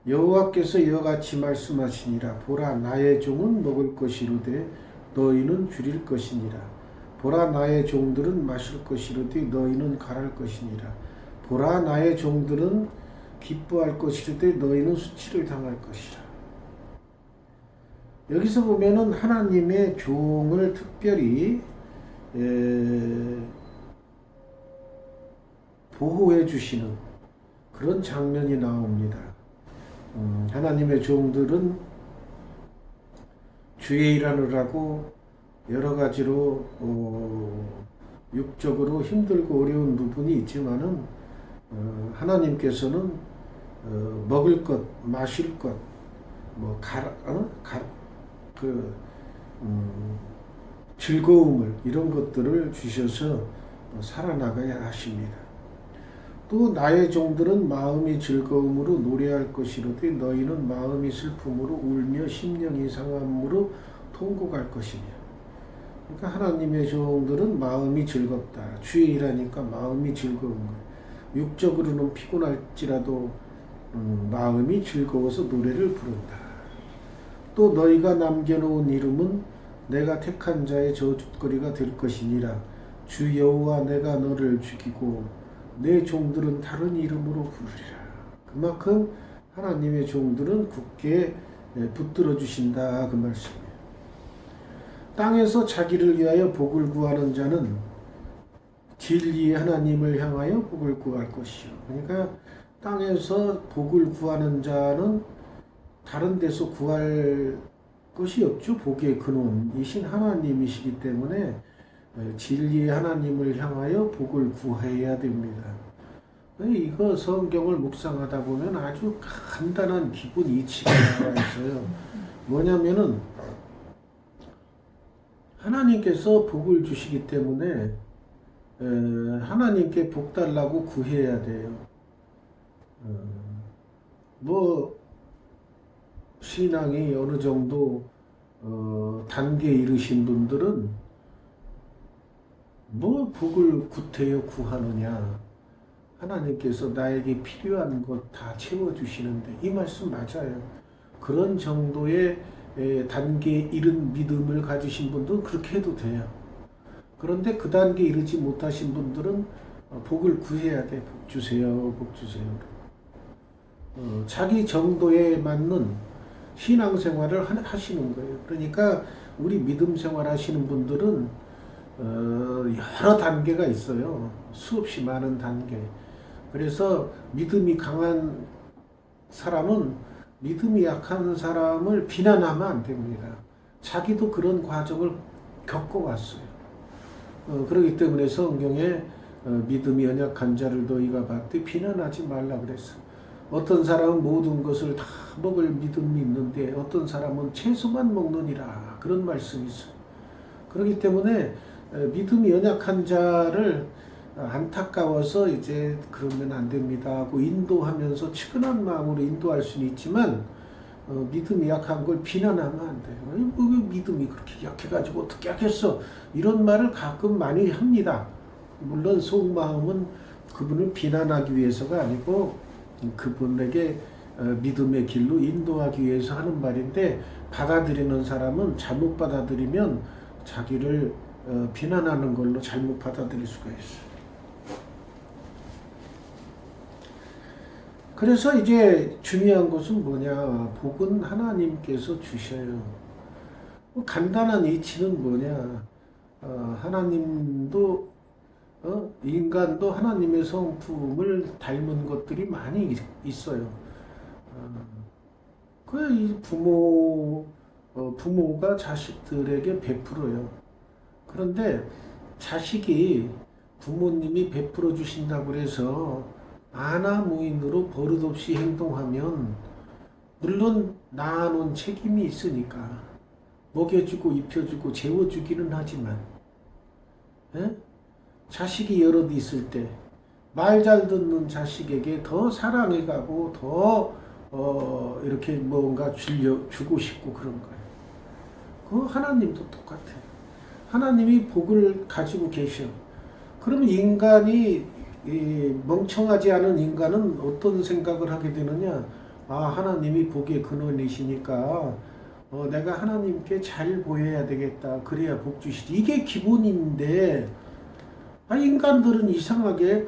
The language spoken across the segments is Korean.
여호와께서 이와같이 말씀하시니라. 보라, 나의 종은 먹을 것이로되 너희는 줄일 것이니라. 보라, 나의 종들은 마실 것이로되 너희는 갈할 것이니라. 보라, 나의 종들은 기뻐할 것이로되 너희는 수치를 당할 것이라. 여기서 보면은 하나님의 종을 특별히 보호해 주시는 그런 장면이 나옵니다. 하나님의 종들은 주의 일하느라고 여러 가지로 육적으로 힘들고 어려운 부분이 있지만은 하나님께서는 먹을 것, 마실 것, 뭐 즐거움을 이런 것들을 주셔서 살아나가야 하십니다. 또 나의 종들은 마음이 즐거움으로 노래할 것이로되 너희는 마음이 슬픔으로 울며 심령이 상함으로 통곡할 것이며. 그러니까 하나님의 종들은 마음이 즐겁다. 주의 일하니까 마음이 즐거운 거예요. 육적으로는 피곤할지라도 마음이 즐거워서 노래를 부른다. 또 너희가 남겨놓은 이름은 내가 택한 자의 저주거리가 될 것이니라. 주 여호와 내가 너를 죽이고 내 종들은 다른 이름으로 부르리라. 그만큼 하나님의 종들은 굳게 붙들어 주신다 그 말씀이에요. 땅에서 자기를 위하여 복을 구하는 자는 진리의 하나님을 향하여 복을 구할 것이요. 그러니까 땅에서 복을 구하는 자는 다른 데서 구할 것이 없죠. 복의 근원이신 하나님이시기 때문에 진리의 하나님을 향하여 복을 구해야 됩니다. 이거 성경을 묵상하다 보면 아주 간단한 기본 이치가 나와 있어요. 뭐냐면은 하나님께서 복을 주시기 때문에 하나님께 복 달라고 구해야 돼요. 뭐 신앙이 어느 정도 단계에 이르신 분들은 뭐 복을 구태여 구하느냐. 하나님께서 나에게 필요한 것 다 채워주시는데 이 말씀 맞아요. 그런 정도의 단계에 이른 믿음을 가지신 분들은 그렇게 해도 돼요. 그런데 그 단계에 이르지 못하신 분들은 복을 구해야 돼. 복 주세요. 복 주세요. 자기 정도에 맞는 신앙생활을 하시는 거예요. 그러니까 우리 믿음 생활 하시는 분들은 여러 단계가 있어요. 수없이 많은 단계. 그래서 믿음이 강한 사람은 믿음이 약한 사람을 비난하면 안 됩니다. 자기도 그런 과정을 겪어왔어요. 그렇기 때문에 성경에 믿음이 연약한 자를 너희가 봤되 비난하지 말라 그랬어. 어떤 사람은 모든 것을 다 먹을 믿음이 있는데 어떤 사람은 채소만 먹느니라 그런 말씀이 있어요. 그렇기 때문에 믿음이 연약한 자를 안타까워서 이제 그러면 안 됩니다 하고 인도하면서 측은한 마음으로 인도할 수는 있지만 믿음이 약한 걸 비난하면 안 돼요. 왜 믿음이 그렇게 약해가지고 어떻게 하겠어? 이런 말을 가끔 많이 합니다. 물론 속마음은 그분을 비난하기 위해서가 아니고 그분에게 믿음의 길로 인도하기 위해서 하는 말인데 받아들이는 사람은 잘못 받아들이면 자기를 비난하는 걸로 잘못 받아들일 수가 있어요. 그래서 이제 중요한 것은 뭐냐? 복은 하나님께서 주셔요. 간단한 이치는 뭐냐? 하나님도 인간도 하나님의 성품을 닮은 것들이 많이 있어요. 그 부모가 자식들에게 베풀어요. 그런데 자식이 부모님이 베풀어 주신다고 해서 아나무인으로 버릇없이 행동하면 물론 낳아놓은 책임이 있으니까 먹여주고 입혀주고 재워주기는 하지만 자식이 여럿 있을 때 말 잘 듣는 자식에게 더 사랑해가고 더 이렇게 뭔가 주고 싶고 그런 거예요. 그 하나님도 똑같아요. 하나님이 복을 가지고 계셔. 그러면 인간이 멍청하지 않은 인간은 어떤 생각을 하게 되느냐? 하나님이 복의 근원이시니까 내가 하나님께 잘 보여야 되겠다. 그래야 복 주시지. 이게 기본인데 인간들은 이상하게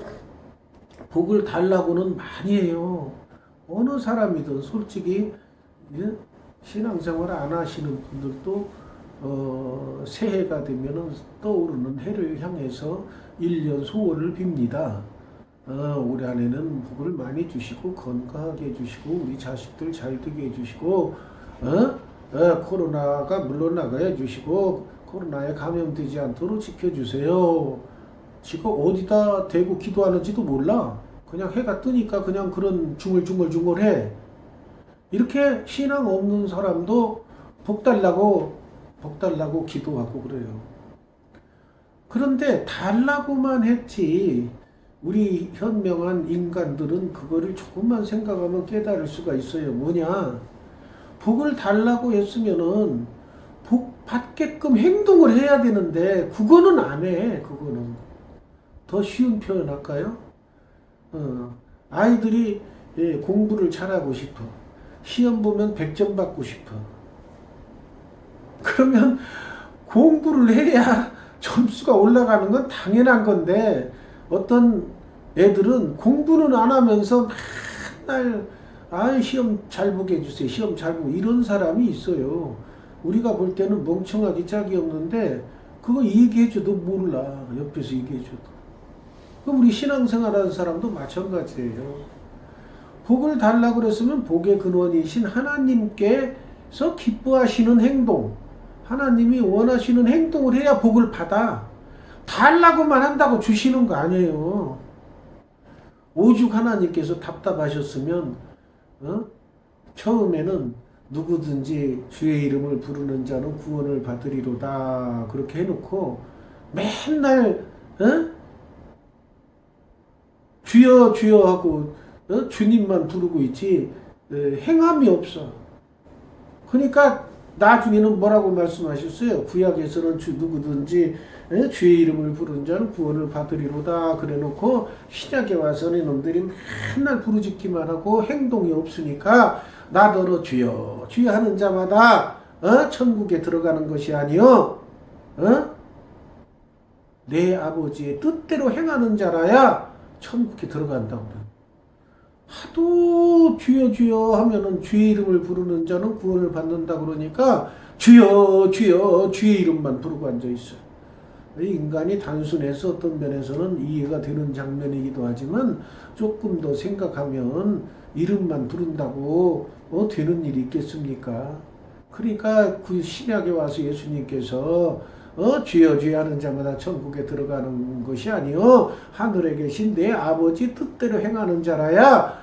복을 달라고는 많이 해요. 어느 사람이든 솔직히 예? 신앙생활 안 하시는 분들도 새해가 되면은 떠오르는 해를 향해서 1년 소원을 빕니다. 올해 안에는 복을 많이 주시고 건강하게 해주시고 우리 자식들 잘 되게 해주시고 코로나가 물러나게 해주시고 코로나에 감염되지 않도록 지켜주세요. 지금 어디다 대고 기도하는지도 몰라. 그냥 해가 뜨니까 그냥 그런 중얼중얼중얼해. 이렇게 신앙 없는 사람도 복 달라고 기도하고 그래요. 그런데 달라고만 했지 우리 현명한 인간들은 그거를 조금만 생각하면 깨달을 수가 있어요. 뭐냐? 복을 달라고 했으면은 복 받게끔 행동을 해야 되는데 그거는 안 해. 그거는 더 쉬운 표현 할까요? 아이들이 공부를 잘하고 싶어. 시험 보면 100점 받고 싶어. 그러면 공부를 해야 점수가 올라가는 건 당연한 건데 어떤 애들은 공부는 안 하면서 맨날 시험 잘 보게 해주세요. 시험 잘 보고 이런 사람이 있어요. 우리가 볼 때는 멍청하기 짝이 없는데 그거 얘기해줘도 몰라. 옆에서 얘기해줘도. 그럼 우리 신앙생활하는 사람도 마찬가지예요. 복을 달라고 그랬으면 복의 근원이신 하나님께서 기뻐하시는 행동, 하나님이 원하시는 행동을 해야 복을 받아. 달라고만 한다고 주시는 거 아니에요. 오죽 하나님께서 답답하셨으면 처음에는 누구든지 주의 이름을 부르는 자는 구원을 받으리로다 그렇게 해놓고 맨날 주여 주여 하고 주님만 부르고 있지 행함이 없어. 그러니까 나중에는 뭐라고 말씀하셨어요? 구약에서는 누구든지 주의 이름을 부르는 자는 구원을 받으리로다 그래놓고 신약에 와서는 놈들이 맨날 부르짖기만 하고 행동이 없으니까 나더러 주여 주여 하는 자마다 천국에 들어가는 것이 아니요 내 아버지의 뜻대로 행하는 자라야 천국에 들어간다고 그래. 하도 주여 주여 하면은 주의 이름을 부르는 자는 구원을 받는다 그러니까 주여 주여 주의 이름만 부르고 앉아 있어요. 인간이 단순해서 어떤 면에서는 이해가 되는 장면이기도 하지만 조금 더 생각하면 이름만 부른다고 되는 일이 있겠습니까? 그러니까 그 신약에 와서 예수님께서 주여 주여 하는 자마다 천국에 들어가는 것이 아니요 하늘에 계신 내 아버지 뜻대로 행하는 자라야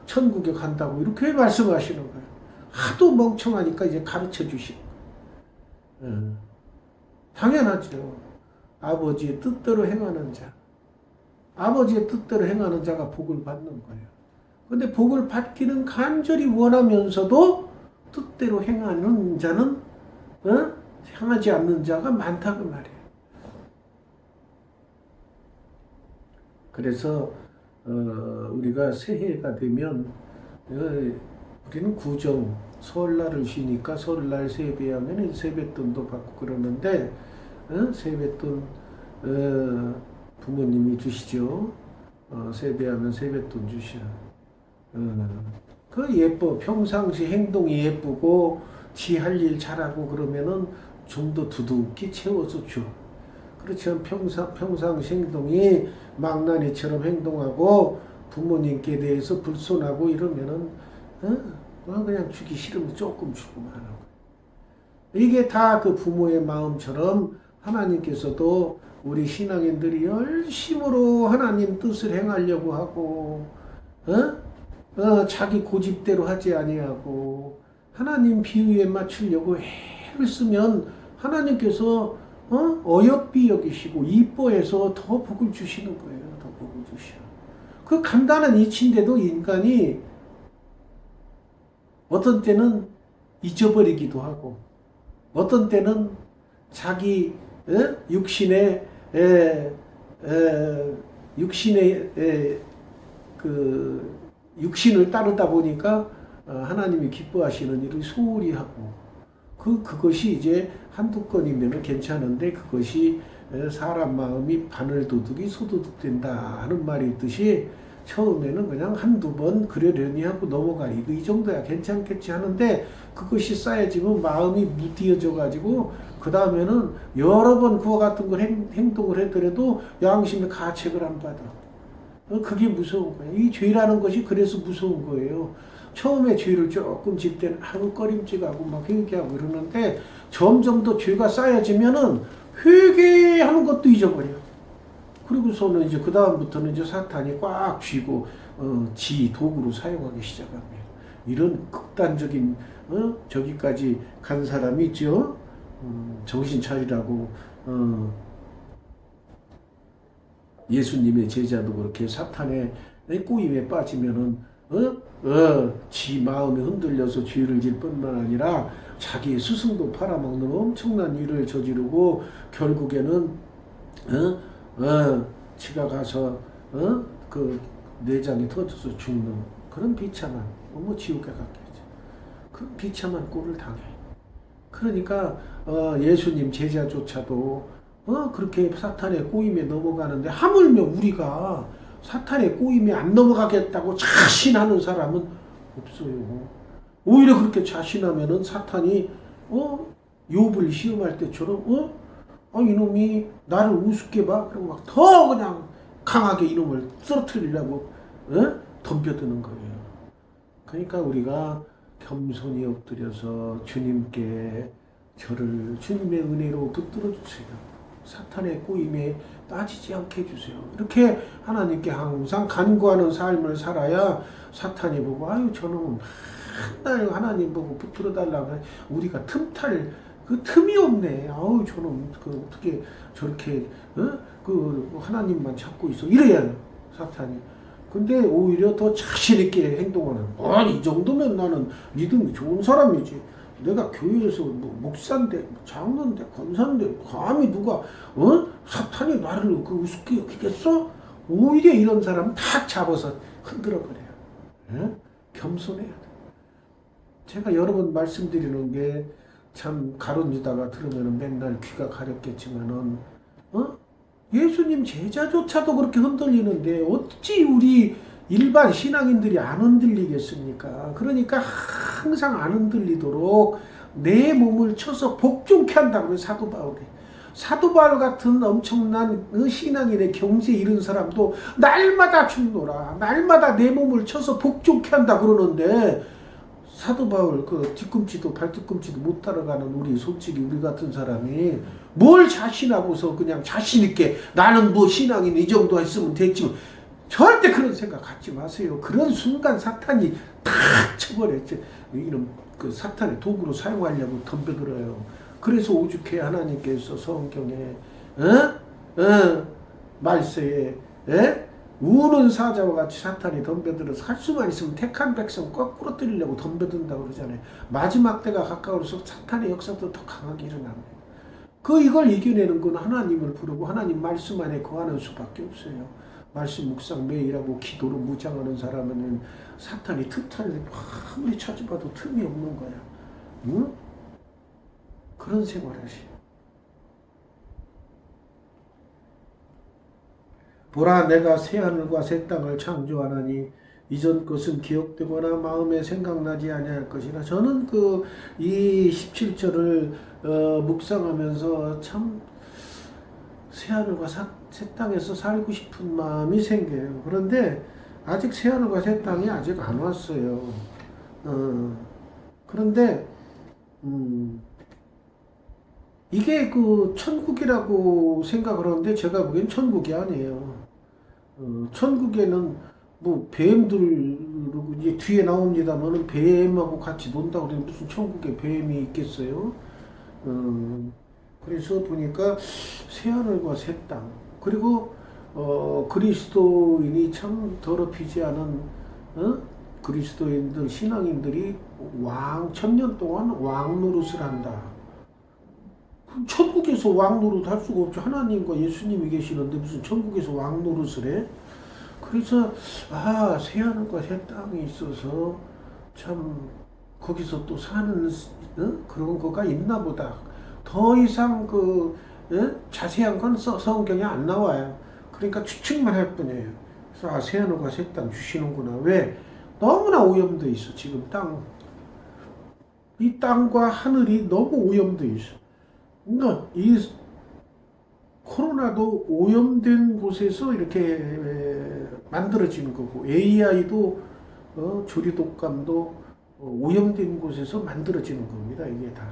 천국에 간다고 이렇게 말씀하시는 거예요. 하도 멍청하니까 이제 가르쳐 주시는 거예요. 당연하죠. 아버지의 뜻대로 행하는 자, 아버지의 뜻대로 행하는 자가 복을 받는 거예요. 근데 복을 받기는 간절히 원하면서도 뜻대로 행하는 자는 향하지 않는 자가 많다고 말이에요. 그래서 우리가 새해가 되면 우리는 구정 설날을 쉬니까 설날 세배하면 세뱃돈도 받고 그러는데 세뱃돈 부모님이 주시죠. 세배하면 세뱃돈 주셔. 그 예뻐. 평상시 행동이 예쁘고 지 할 일 잘하고 그러면은 좀 더 두둑히 채워서 줘. 그렇지만 평상시 행동이 망나니처럼 행동하고 부모님께 대해서 불손하고 이러면은 그냥 주기 싫으면 조금 주고 마는 거예요. 이게 다 그 부모의 마음처럼 하나님께서도 우리 신앙인들이 열심으로 하나님 뜻을 행하려고 하고 자기 고집대로 하지 아니하고 하나님 비유에 맞추려고 애를 쓰면 하나님께서 어여삐 여기시고 이뻐해서 더 복을 주시는 거예요. 더 복을 주셔. 그 간단한 이치인데도 인간이 어떤 때는 잊어버리기도 하고 어떤 때는 자기 육신의 그 육신을 따르다 보니까 하나님이 기뻐하시는 일을 소홀히 하고 그것이 이제 한두 건이면 괜찮은데 그것이 사람 마음이 바늘도둑이 소도둑된다 하는 말이 있듯이 처음에는 그냥 한두 번 그러려니 하고 넘어가니 이 정도야 괜찮겠지 하는데 그것이 쌓여지면 마음이 무디어져 가지고 그 다음에는 여러 번 그와 같은 걸 행동을 했더라도 양심의 가책을 안 받아. 그게 무서운 거예요. 이 죄라는 것이 그래서 무서운 거예요. 처음에 죄를 조금 질 때는 아무 꺼림직하고 막 회개하고 그러는데 점점 더 죄가 쌓여지면은 회개하는 것도 잊어버려. 그리고서는 이제 그 다음부터는 이제 사탄이 꽉 쥐고 지 도구로 사용하기 시작합니다. 이런 극단적인 저기까지 간 사람이 있죠. 정신 차리라고 예수님의 제자도 그렇게 사탄의 꼬임에 빠지면은 지 마음이 흔들려서 죄를 질 뿐만 아니라 자기의 스승도 팔아먹는 엄청난 일을 저지르고 결국에는 지가 가서 그 내장이 터져서 죽는 그런 비참한 너무 지옥에 갔겠죠. 그런 비참한 꼴을 당해. 그러니까 예수님 제자조차도 그렇게 사탄의 꼬임에 넘어가는데 하물며 우리가 사탄의 꼬임에 안 넘어가겠다고 자신하는 사람은 없어요. 오히려 그렇게 자신하면은 사탄이 욥을 시험할 때처럼 이놈이 나를 우습게 봐. 그리고 막 더 그냥 강하게 이놈을 쓰러뜨리려고 덤벼드는 거예요. 그러니까 우리가 겸손히 엎드려서 주님께 저를 주님의 은혜로 붙들어 주세요. 사탄의 꼬임에 빠지지 않게 해주세요. 이렇게 하나님께 항상 간구하는 삶을 살아야 사탄이 보고 아유 저놈은 맨날 하나님 보고 붙들어 달라고 우리가 틈탈 그 틈이 없네. 아우 저놈 그 어떻게 저렇게 그 하나님만 찾고 있어. 이래야 사탄이. 근데 오히려 더 자신 있게 행동하는. 아니 이 정도면 나는 믿음이 좋은 사람이지. 내가 교회에서 뭐 목사인데 장로인데 권사인데 감히 누가 사탄이 나를 그 우습게 여기겠어? 오히려 이런 사람 다 잡아서 흔들어 버려요. 겸손해야 돼. 제가 여러 번 말씀드리는 게 참 가론유다가 들으면 맨날 귀가 가렵겠지만은 예수님 제자조차도 그렇게 흔들리는데 어찌 우리 일반 신앙인들이 안 흔들리겠습니까? 그러니까 항상 안 흔들리도록 내 몸을 쳐서 복종케 한다고요. 사도 바울이. 사도 바울 같은 엄청난 신앙인의 경지에 이른 사람도 날마다 죽노라. 날마다 내 몸을 쳐서 복종케 한다 그러는데 사도 바울 그 뒤꿈치도 발뒤꿈치도 못 따라가는 우리 솔직히 우리 같은 사람이 뭘 자신하고서 그냥 자신 있게 나는 뭐 신앙인 이 정도 했으면 됐지. 절대 그런 생각 갖지 마세요. 그런 순간 사탄이 탁 쳐버렸죠. 이런 그 사탄의 도구로 사용하려고 덤벼들어요. 그래서 오죽해 하나님께서 성경에 말세에 우는 사자와 같이 사탄이 덤벼들어서 할 수만 있으면 택한 백성 거꾸로 때리려고 덤벼든다고 그러잖아요. 마지막 때가 가까울수록 사탄의 역사도 더 강하게 일어납니다. 이걸 이겨내는 건 하나님을 부르고 하나님 말씀 안에 거하는 수밖에 없어요. 말씀 묵상 매일 하고 기도로 무장하는 사람은 사탄이 틈탈을 아무리 찾아봐도 틈이 없는 거야. 응? 그런 생활하시. 보라 내가 새하늘과 새 땅을 창조하나니 이전 것은 기억되거나 마음에 생각나지 아니할 것이라. 저는 이 17절을 묵상하면서 참 새하늘과 새 땅에서 살고 싶은 마음이 생겨요. 그런데 아직 새하늘과 새 땅이 아직 안 왔어요. 그런데 이게 천국이라고 생각을 하는데 제가 보기엔 천국이 아니에요. 천국에는 뭐 뱀들 이제 뒤에 나옵니다만은 뱀하고 같이 논다고 그러면 무슨 천국에 뱀이 있겠어요? 그래서 보니까 새하늘과 새 땅 그리고 그리스도인이 참 더럽히지 않은 그리스도인들 신앙인들이 천년 동안 왕 노릇을 한다. 천국에서 왕 노릇 할 수가 없죠. 하나님과 예수님이 계시는데 무슨 천국에서 왕 노릇을 해? 그래서 새하늘과 새 땅이 있어서 참 거기서 또 사는 그런 거가 있나 보다. 더 이상 자세한 건 성경에 안 나와요. 그러니까 추측만 할 뿐이에요. 그래서 새하늘과 새 땅 주시는구나. 왜? 너무나 오염돼 있어. 지금 이 땅과 하늘이 너무 오염돼 있어. 그러니까 이 코로나도 오염된 곳에서 이렇게 만들어지는 거고, AI도 조류독감도 오염된 곳에서 만들어지는 겁니다. 이게 다.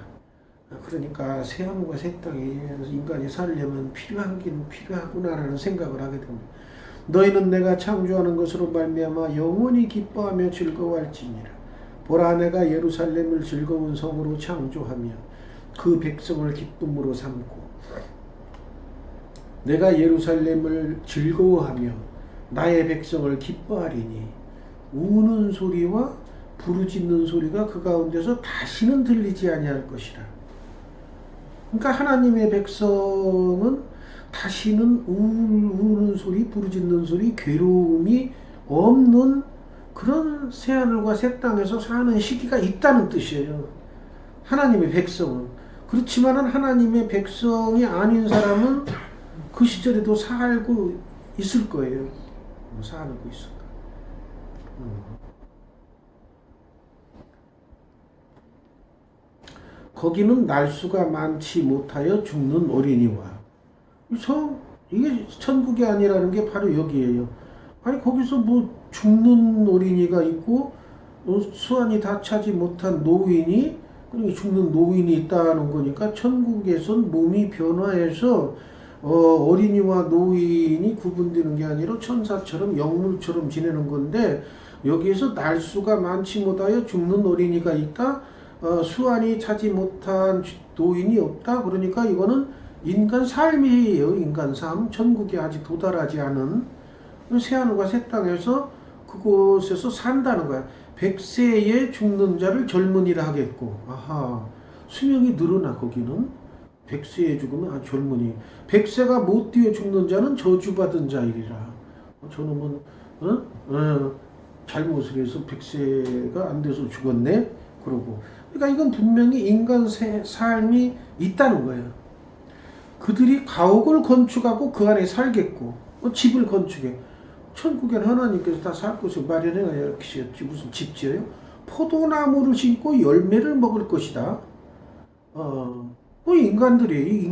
그러니까 새하늘과 새 땅에 인간이 살려면 필요하긴 필요하구나라는 생각을 하게 됩니다. 너희는 내가 창조하는 것으로 말미암아 영원히 기뻐하며 즐거워할지니라. 보라, 내가 예루살렘을 즐거운 성으로 창조하며 그 백성을 기쁨으로 삼고, 내가 예루살렘을 즐거워하며 나의 백성을 기뻐하리니 우는 소리와 부르짖는 소리가 그 가운데서 다시는 들리지 아니할 것이라. 그러니까 하나님의 백성은 다시는 우는 소리, 부르짖는 소리, 괴로움이 없는 그런 새하늘과 새 땅에서 사는 시기가 있다는 뜻이에요. 하나님의 백성은. 그렇지만 하나님의 백성이 아닌 사람은 그 시절에도 살고 있을 거예요. 살고 있을 거예요. 거기는 날수가 많지 못하여 죽는 어린이와, 이게 천국이 아니라는 게 바로 여기에요. 아니 거기서 뭐 죽는 어린이가 있고 수완이 다 차지 못한 노인이, 그러니까 죽는 노인이 있다는 거니까 천국에선 몸이 변화해서 어린이와 노인이 구분되는 게 아니라 천사처럼 영물처럼 지내는 건데, 여기에서 날수가 많지 못하여 죽는 어린이가 있다, 수완이 차지 못한 노인이 없다. 그러니까 이거는 인간 삶이에요. 인간 삶. 천국에 아직 도달하지 않은 새하늘과 새 땅에서 그곳에서 산다는 거야. 100세에 죽는 자를 젊은이라 하겠고, 아하, 수명이 늘어나. 거기는 100세에 죽으면 젊은이, 100세가 못 뛰어 죽는 자는 저주받은 자이리라. 저놈은 잘못을 해서 100세가 안 돼서 죽었네. 그러고, 그러니까 이건 분명히 인간 삶이 있다는 거예요. 그들이 가옥을 건축하고 그 안에 살겠고, 집을 건축해. 천국엔 하나님께서 다 살 곳을 마련해 주셨지. 무슨 집 지어요? 포도나무를 심고 열매를 먹을 것이다. 인간들이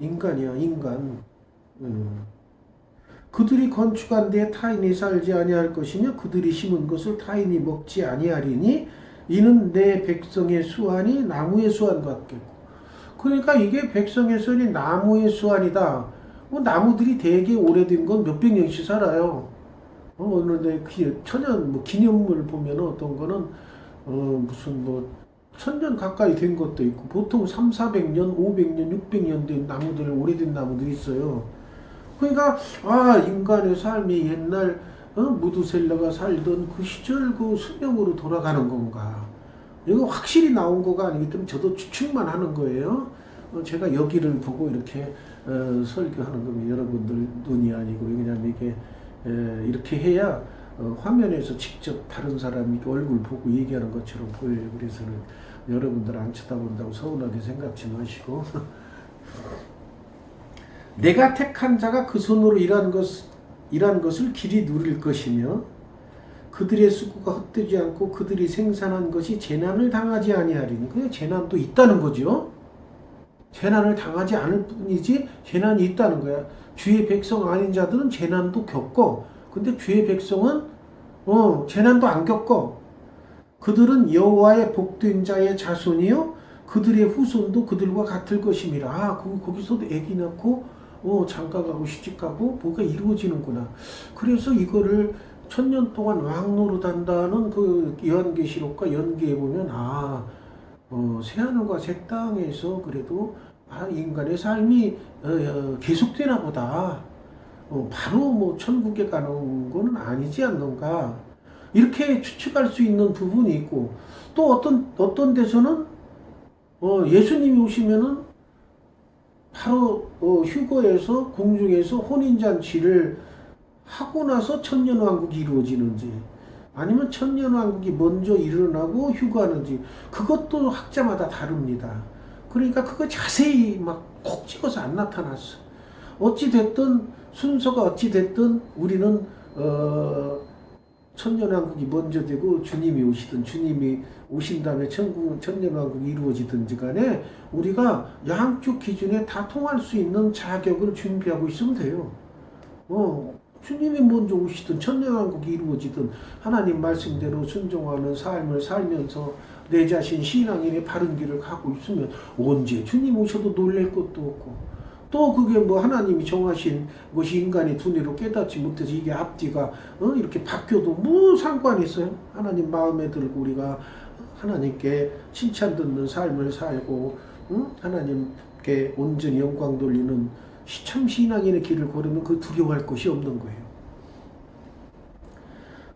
인간이야, 인간. 그들이 건축한 데에 타인이 살지 아니할 것이며 그들이 심은 것을 타인이 먹지 아니하리니 이는 내 백성의 수완이 나무의 수완 같겠고. 그러니까 이게 백성의 수완이 나무의 수완이다. 나무들이 되게 오래된 건 몇백 년씩 살아요. 어느 천년 기념물 보면 어떤 거는 무슨 천년 가까이 된 것도 있고, 보통 3, 400년, 500년, 600년 된 나무들, 오래된 나무들이 있어요. 그러니까 인간의 삶이 옛날 무드셀러가 살던 그 시절 그 수명으로 돌아가는 건가? 이거 확실히 나온 거가 아니기 때문에 저도 추측만 하는 거예요. 제가 여기를 보고 이렇게 설교하는 거면 여러분들 눈이 아니고, 왜냐면 이게 이렇게 해야 화면에서 직접 다른 사람이 얼굴 보고 얘기하는 것처럼 보여요. 그래서는 여러분들 안 쳐다본다고 서운하게 생각지 마시고 내가 택한 자가 그 손으로 일한 것을 길이 누릴 것이며 그들의 수고가 헛되지 않고 그들이 생산한 것이 재난을 당하지 아니하리니. 그냥 재난도 있다는 거죠. 재난을 당하지 않을 뿐이지 재난이 있다는 거야. 주의 백성 아닌 자들은 재난도 겪고, 근데 주의 백성은 재난도 안 겪어. 그들은 여호와의 복된 자의 자손이요 그들의 후손도 그들과 같을 것임이라. 거기서도 애기 낳고 장가가고 시집가고 뭐가 이루어지는구나. 그래서 이거를 1000년 동안 왕노릇 한다는 그 요한계시록과 연계해보면 새하늘과 새 땅에서 그래도 인간의 삶이 계속되나 보다. 바로 천국에 가는 건 아니지 않는가. 이렇게 추측할 수 있는 부분이 있고, 또 어떤 데서는 예수님이 오시면은 바로 휴거에서 공중에서 혼인잔치를 하고 나서 천년왕국이 이루어지는지, 아니면 천년왕국이 먼저 일어나고 휴거하는지 그것도 학자마다 다릅니다. 그러니까 그거 자세히 막 콕 찍어서 안 나타났어. 어찌 됐든 순서가 어찌 됐든 우리는 천년왕국이 먼저 되고 주님이 오시든 주님이 오신 다음에 천년왕국이 이루어지든지 간에 우리가 양쪽 기준에 다 통할 수 있는 자격을 준비하고 있으면 돼요. 주님이 먼저 오시든 천년왕국이 이루어지든 하나님 말씀대로 순종하는 삶을 살면서 내 자신 신앙인의 바른 길을 가고 있으면 언제 주님 오셔도 놀랄 것도 없고 또 그게 뭐 하나님이 정하신 것이 인간의 두뇌로 깨닫지 못해서 이게 앞뒤가 이렇게 바뀌어도 뭐 상관이 있어요? 하나님 마음에 들고 우리가 하나님께 칭찬 듣는 삶을 살고 하나님께 온전히 영광 돌리는 참 신앙인의 길을 걸으면 그 두려워할 것이 없는 거예요.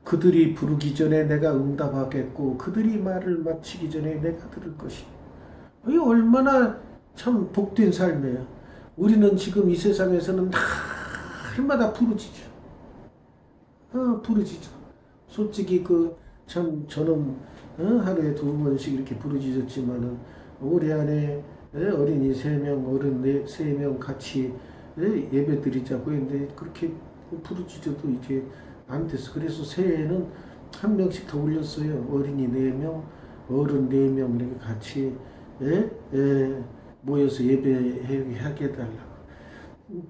그들이 부르기 전에 내가 응답하겠고 그들이 말을 마치기 전에 내가 들을 것이. 이게 얼마나 참 복된 삶이에요. 우리는 지금 이 세상에서는 날마다 부르짖죠. 부르짖죠. 솔직히 참 저는 하루에 2번씩 이렇게 부르짖었지만은 올해 안에 어린이 3명, 어른 3명 같이 예배 드리자고 했는데 그렇게 부르짖어도 이제 안 됐어. 그래서 새해에는 1명씩 더 올렸어요. 어린이 4명, 어른 4명 이렇게 같이 모여서 예배하게 해달라고.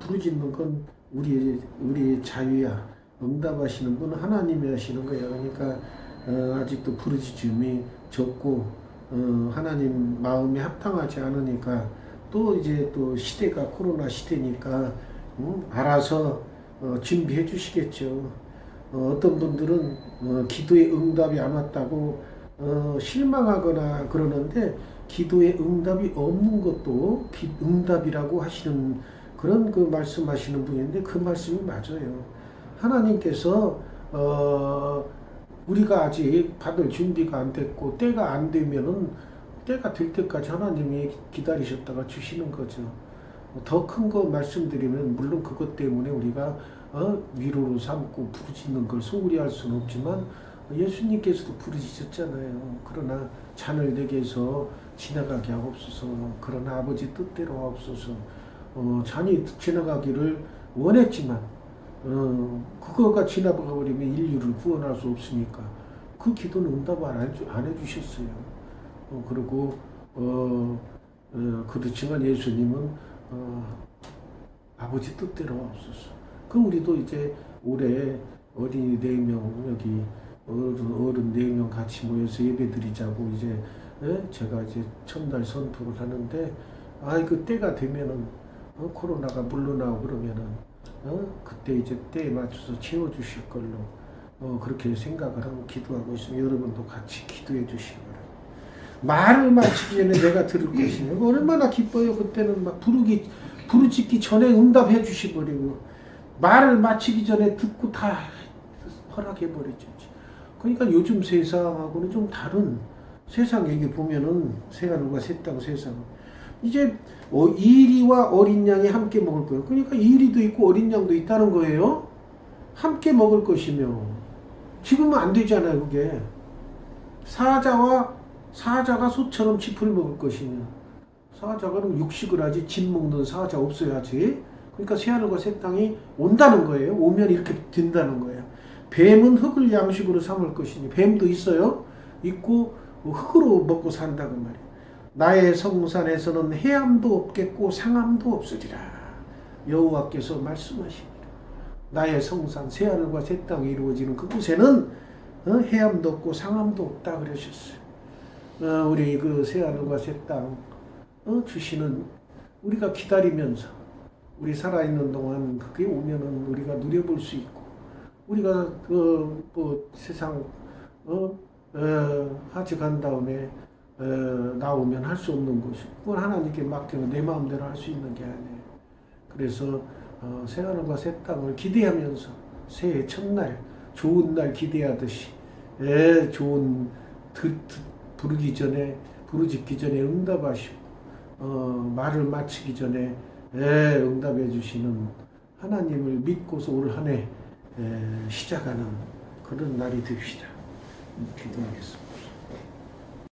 부르짖는 건 우리의 자유야. 응답하시는 분 하나님이 하시는 거예요. 그러니까 아직도 부르짖음이 적고 하나님 마음에 합당하지 않으니까 또 이제 또 시대가 코로나 시대니까 알아서 준비해 주시겠죠. 어떤 분들은 기도의 응답이 안 왔다고 실망하거나 그러는데 기도의 응답이 없는 것도 응답이라고 하시는 그런 말씀하시는 분인데 그 말씀이 맞아요. 하나님께서 우리가 아직 받을 준비가 안 됐고 때가 안 되면은 때가 될 때까지 하나님이 기다리셨다가 주시는 거죠. 더 큰 거 말씀드리면 물론 그것 때문에 우리가 위로로 삼고 부르짖는 걸 소홀히 할 수는 없지만 예수님께서도 부르짖었잖아요. 그러나 잔을 내게서 지나가게 하옵소서. 그러나 아버지 뜻대로 하옵소서. 잔이 지나가기를 원했지만 그거가 지나가 버리면 인류를 구원할 수 없으니까 그 기도는 응답을 안 해주셨어요. 그리고 그렇지만 예수님은 아버지 뜻대로 하옵소서. 그럼 우리도 이제 올해 어린이 4명 여기 어른 4명 같이 모여서 예배 드리자고 이제 제가 이제 첫날 선포를 하는데 그 때가 되면은 코로나가 물러나고 그러면은 그때 이제 때에 맞춰서 채워주실 걸로 그렇게 생각을 하고 기도하고 있으면 여러분도 같이 기도해 주시기 바랍니다. 말을 마치기 전에 내가 들을 것이냐. 얼마나 기뻐요. 그때는 막 부르짖기 전에 응답해 주시버리고 말을 마치기 전에 듣고 다 허락해 버리죠. 그러니까 요즘 세상하고는 좀 다른 세상 얘기 보면은 새하늘과 새 땅 세상 이제 이리와 어린 양이 함께 먹을 거예요. 그러니까 이리도 있고 어린 양도 있다는 거예요. 함께 먹을 것이며 지금은 안 되잖아요. 그게 사자가 소처럼 짚을 먹을 것이며 사자가 육식을 하지 집 먹는 사자 없어야지. 그러니까 새하늘과 새 땅이 온다는 거예요. 오면 이렇게 된다는 거예요. 뱀은 흙을 양식으로 삼을 것이니 뱀도 있어요. 있고 흙으로 먹고 산다고 말이에요. 나의 성산에서는 해암도 없겠고 상암도 없으리라. 여호와께서 말씀하십니다. 나의 성산 새하늘과 새 땅이 이루어지는 그곳에는 해암도 없고 상암도 없다 그러셨어요. 우리 그 새하늘과 새 땅 주시는 우리가 기다리면서 우리 살아있는 동안 그게 오면은 우리가 누려볼 수 있고 우리가 세상 하직한 다음에 나오면 할 수 없는 것이 그건 하나님께 맡기면 내 마음대로 할 수 있는 게 아니에요. 그래서 새하늘과 새 땅을 기대하면서 새해 첫날 좋은 날 기대하듯이 좋은 부르짖기 전에 응답하시고 말을 마치기 전에 응답해 주시는 하나님을 믿고서 올 한 해 시작하는 그런 날이 됩시다. 기도하겠습니다.